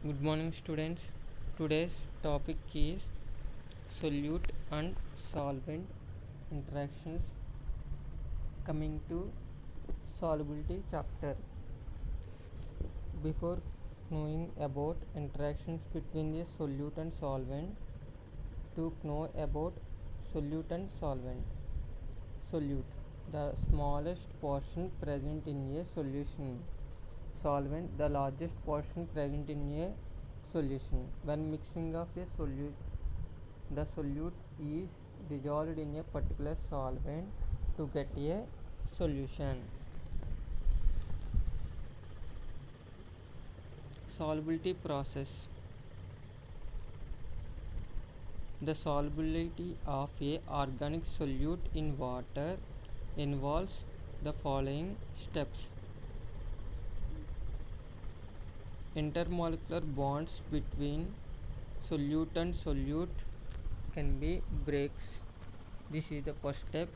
Good morning, students. Today's topic is solute and solvent interactions. Coming to solubility chapter. Before knowing about interactions between a solute and solvent, to know about solute and solvent. Solute, the smallest portion present in a solution. Solvent, the largest portion present in a solution. When mixing of a solute, the solute is dissolved in a particular solvent to get a solution. Solubility process. The solubility of a organic solute in water involves the following steps. Intermolecular bonds between solute and solute can be breaks. This is the first step.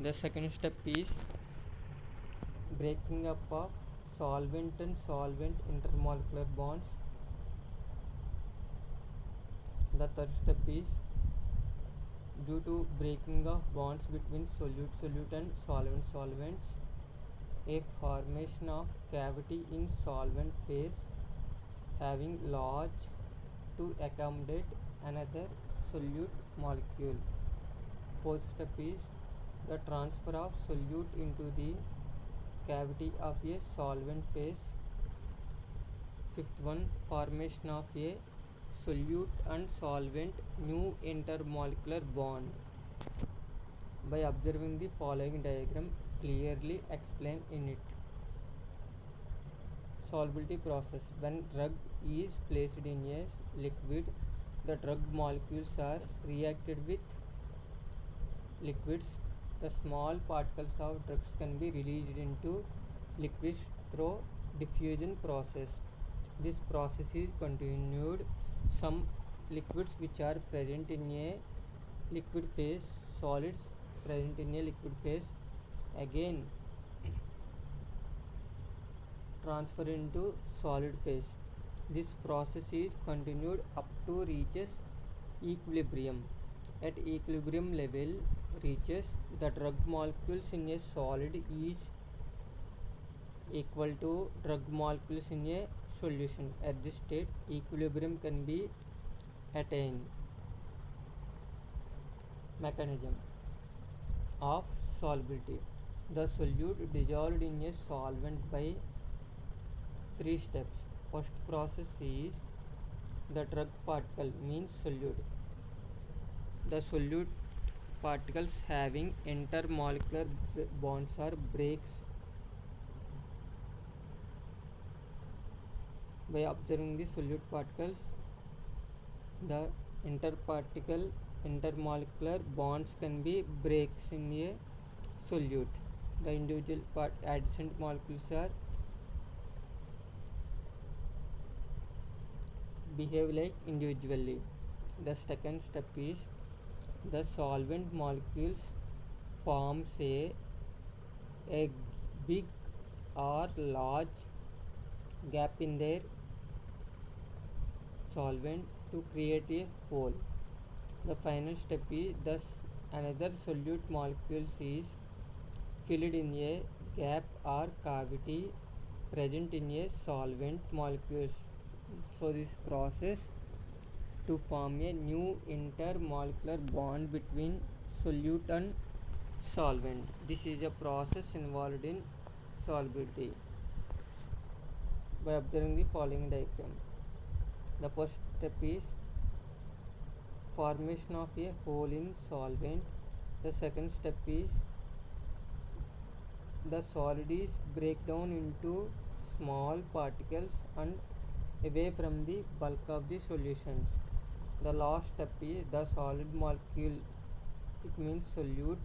The second step is breaking up of solvent and solvent intermolecular bonds. The third step is due to breaking of bonds between solute and solvents, a formation of cavity in solvent phase having large to accommodate another solute molecule. Fourth step is the transfer of solute into the cavity of a solvent phase. Fifth one, formation of a solute and solvent new intermolecular bond. By observing the following diagram, clearly explain in it. Solubility process. When drug is placed in a liquid, the drug molecules are reacted with liquids. The small particles of drugs can be released into liquids through diffusion process. This process is continued. Some liquids which are present in a liquid phase, solids present in a liquid phase, again transfer into solid phase. This process is continued up to reaches equilibrium. At equilibrium level reaches, the drug molecules in a solid is equal to drug molecules in a solution. At this state, equilibrium can be attained. Mechanism of solubility. The solute dissolved in a solvent by three steps. First process is the drug particle means solute. The solute particles having intermolecular bonds or breaks. By observing the solute particles, the intermolecular bonds can be breaks in a solute. The individual adjacent molecules are behave like individually. The second step is the solvent molecules forms a big or large gap in their solvent to create a hole. The final step is thus another solute molecules is filled in a gap or cavity present in a solvent molecules. So this process to form a new intermolecular bond between solute and solvent. This is a process involved in solubility. By observing the following diagram, the first step is formation of a hole in solvent. The second step is the solid is break down into small particles and away from the bulk of the solutions. The last step is the solid molecule, it means solute,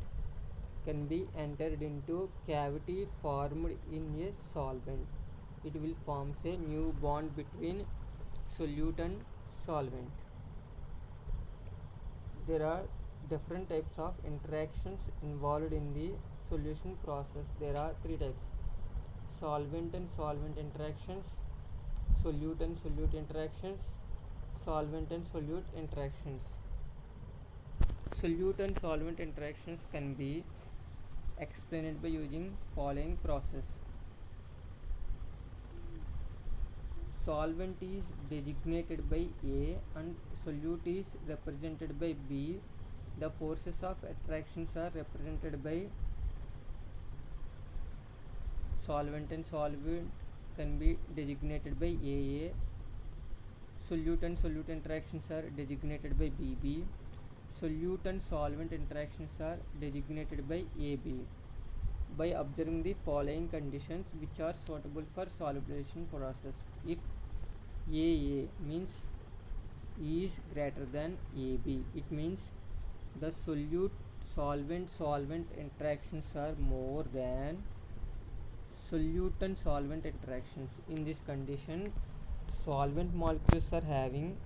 can be entered into cavity formed in a solvent. It will form a new bond between solute and solvent. There are different types of interactions involved in the solution process. There are three types: solvent and solvent interactions, solute and solute interactions, solvent and solute interactions. Solute and solvent interactions can be explained by using following process. Solvent is designated by A and solute is represented by B. The forces of attractions are represented by solvent and solvent can be designated by AA. Solute and solute interactions are designated by BB. Solute and solvent interactions are designated by AB. By observing the following conditions which are suitable for solubilization process. If AA means E is greater than AB, it means the solute solvent interactions are more than solute and solvent interactions. In this condition, solvent molecules are having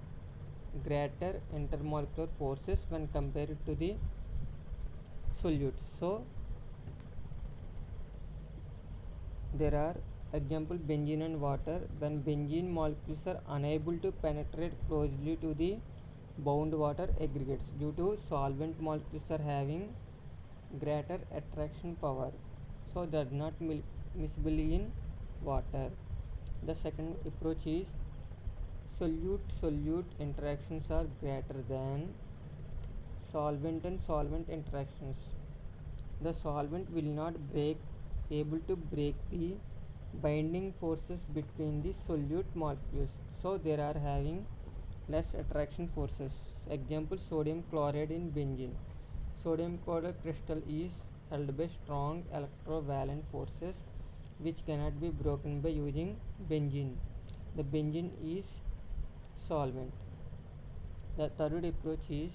greater intermolecular forces when compared to the solutes. So there are example benzene and water. When benzene molecules are unable to penetrate closely to the bound water aggregates due to solvent molecules are having greater attraction power, so does not miscible in water. The second approach is solute interactions are greater than solvent and solvent interactions. The solvent will not able to break the binding forces between the solute molecules, so they are having less attraction forces. Example sodium chloride in benzene. Sodium chloride crystal is held by strong electrovalent forces which cannot be broken by using benzene. The benzene is solvent. The third approach is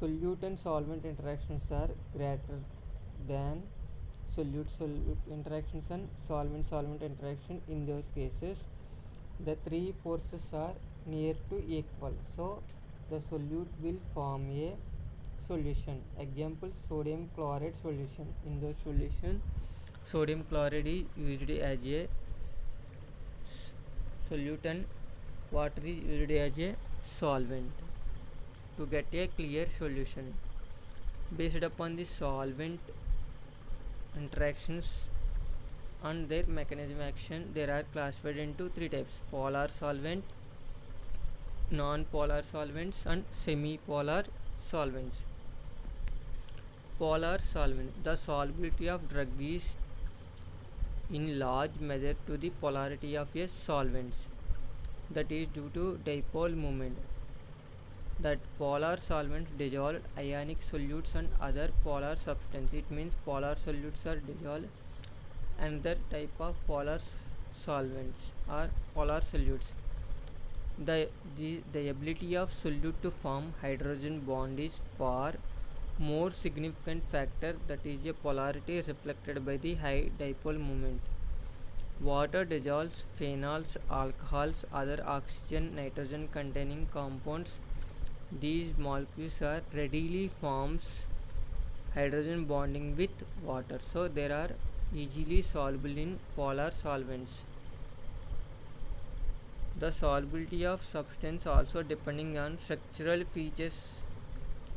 solute and solvent interactions are greater than solute interactions and solvent interaction. In those cases, the three forces are near to equal, so the solute will form a solution. Example sodium chloride solution. In the solution, sodium chloride is used as a solute and water is used as a solvent to get a clear solution. Based upon the solvent interactions and their mechanism action, there are classified into three types: polar solvent, non-polar solvents and semi-polar solvents. Polar solvent. The solubility of drug is in large measure to the polarity of a solvents, that is due to dipole moment. That polar solvents dissolve ionic solutes and other polar substances. It means polar solutes are dissolved. Another type of polar solvents are polar solutes. The ability of solute to form hydrogen bond is far more significant factor, that is a polarity reflected by the high dipole moment. Water dissolves phenols, alcohols, other oxygen, nitrogen containing compounds. These molecules are readily forms hydrogen bonding with water, so they are easily soluble in polar solvents. The solubility of substance also depending on structural features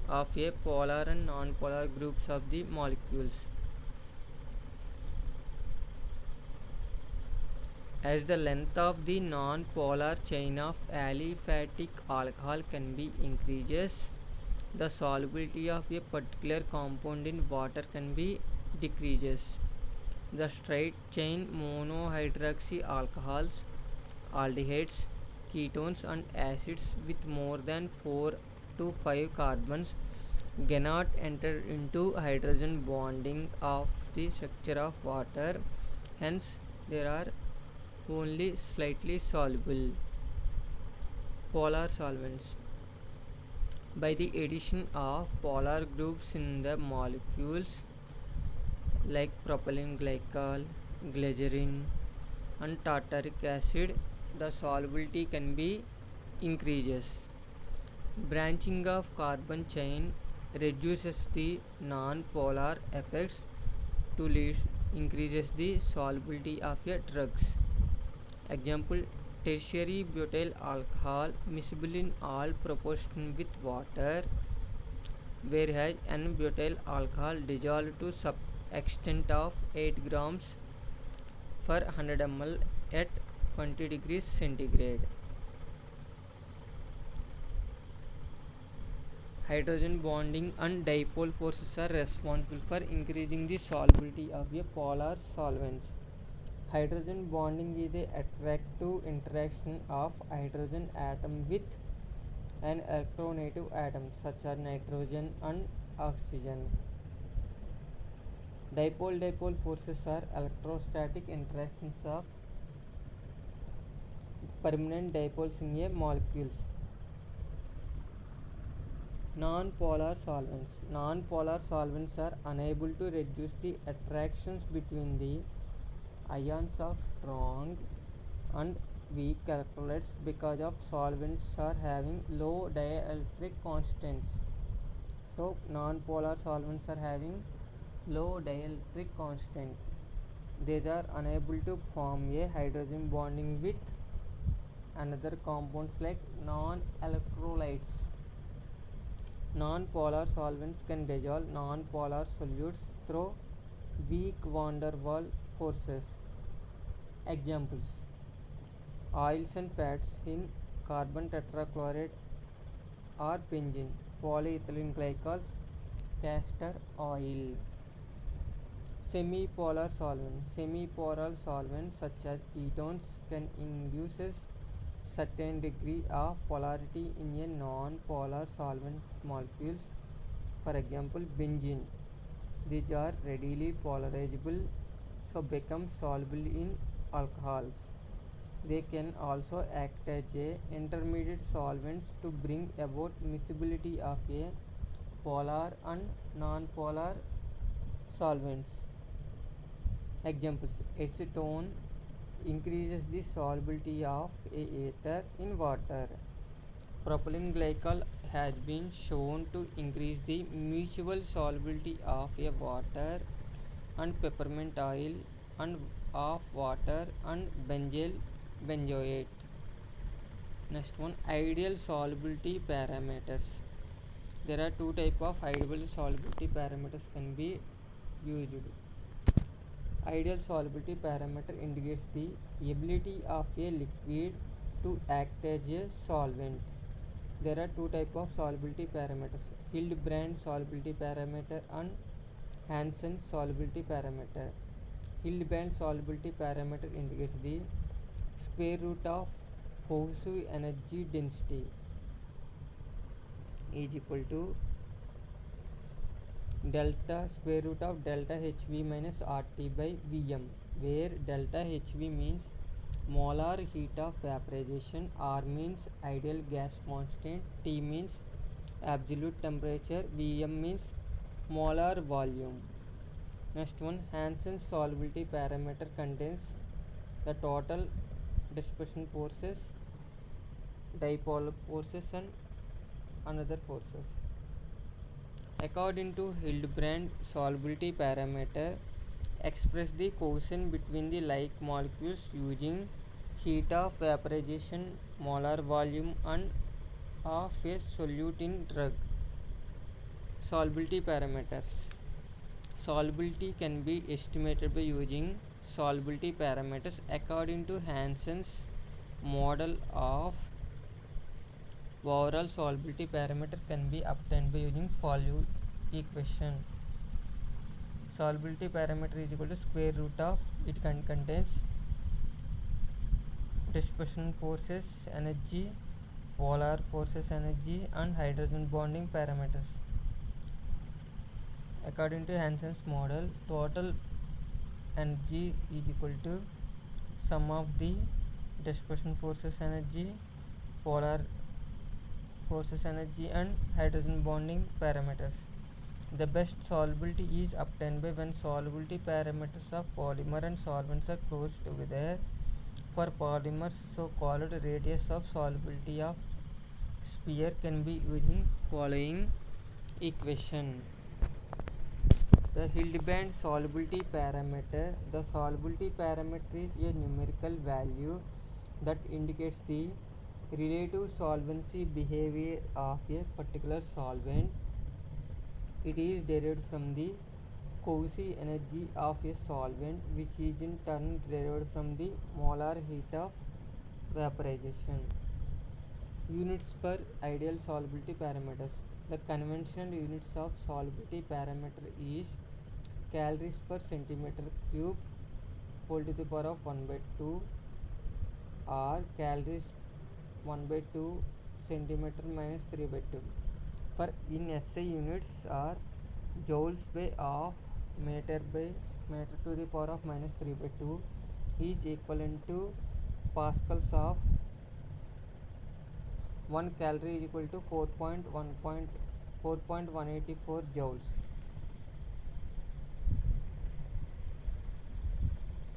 of a polar and non-polar groups of the molecules. As the length of the non-polar chain of aliphatic alcohol can be increases, the solubility of a particular compound in water can be decreases. The straight chain monohydroxy alcohols, aldehydes, ketones and acids with more than 4 to 5 carbons cannot enter into hydrogen bonding of the structure of water, hence there are only slightly soluble. Polar solvents. By the addition of polar groups in the molecules like propylene glycol, glycerin and tartaric acid, the solubility can be increases. Branching of carbon chain reduces the non-polar effects to lead increases the solubility of your drugs. Example: tertiary butyl alcohol miscible in all proportion with water, whereas N-butyl alcohol dissolved to sub extent of 8 grams per 100 ml at 20 degrees centigrade. Hydrogen bonding and dipole forces are responsible for increasing the solubility of a polar solvents. Hydrogen bonding is the attractive interaction of hydrogen atom with an electronegative atom such as nitrogen and oxygen. Dipole forces are electrostatic interactions of permanent dipoles in a molecules. Non-polar solvents. Non-polar solvents are unable to reduce the attractions between the ions of strong and weak electrolytes because of solvents are having low dielectric constants. So non-polar solvents are having low dielectric constant. These are unable to form a hydrogen bonding with another compounds like non-electrolytes. Non-polar solvents can dissolve non-polar solutes through weak van der Waals forces. Examples: oils and fats in carbon tetrachloride or benzene, polyethylene glycols, castor oil. Semipolar solvents. Semipolar solvents such as ketones can induce certain degree of polarity in a non-polar solvent molecules. For example, benzene. These are readily polarizable, so become soluble in alcohols. They can also act as a intermediate solvents to bring about miscibility of a polar and non-polar solvents. Examples: acetone increases the solubility of a ether in water. Propylene glycol has been shown to increase the mutual solubility of a water and peppermint oil and of water and benzyl benzoate. Next one, ideal solubility parameters. There are two type of ideal solubility parameters can be used. Ideal solubility parameter indicates the ability of a liquid to act as a solvent. There are two type of solubility parameters: Hildebrand solubility parameter and Hansen solubility parameter. Hildebrand solubility parameter indicates the square root of cohesive energy density is equal to delta square root of delta Hv minus RT by Vm, where delta Hv means molar heat of vaporization, R means ideal gas constant, T means absolute temperature, Vm means molar volume. Next one, Hansen's solubility parameter contains the total dispersion forces, dipole forces and another forces. According to Hildebrand solubility parameter, express the coefficient between the like molecules using heat of vaporization, molar volume and of a solute in drug. Solubility parameters. Solubility can be estimated by using solubility parameters according to Hansen's model of overall solubility parameter can be obtained by using Fallot equation. Solubility parameter is equal to square root of, it contains dispersion forces energy, polar forces energy and hydrogen bonding parameters. According to Hansen's model, total energy is equal to sum of the dispersion forces energy, polar forces energy and hydrogen bonding parameters. The best solubility is obtained by when solubility parameters of polymer and solvents are close together. For polymers, so called radius of solubility of sphere can be using following equation. The Hildebrandt solubility parameter. The solubility parameter is a numerical value that indicates the relative solvency behavior of a particular solvent. It is derived from the Cauchy energy of a solvent, which is in turn derived from the molar heat of vaporization. Units for ideal solubility parameters. The conventional units of solubility parameter is calories per centimeter cube whole to the power of 1 by 2 or calories 1 by 2 centimeter minus 3 by 2. For in SI units are joules by half meter to the power of minus 3 by 2 is equivalent to pascals of 1 calorie is equal to 4.184 joules.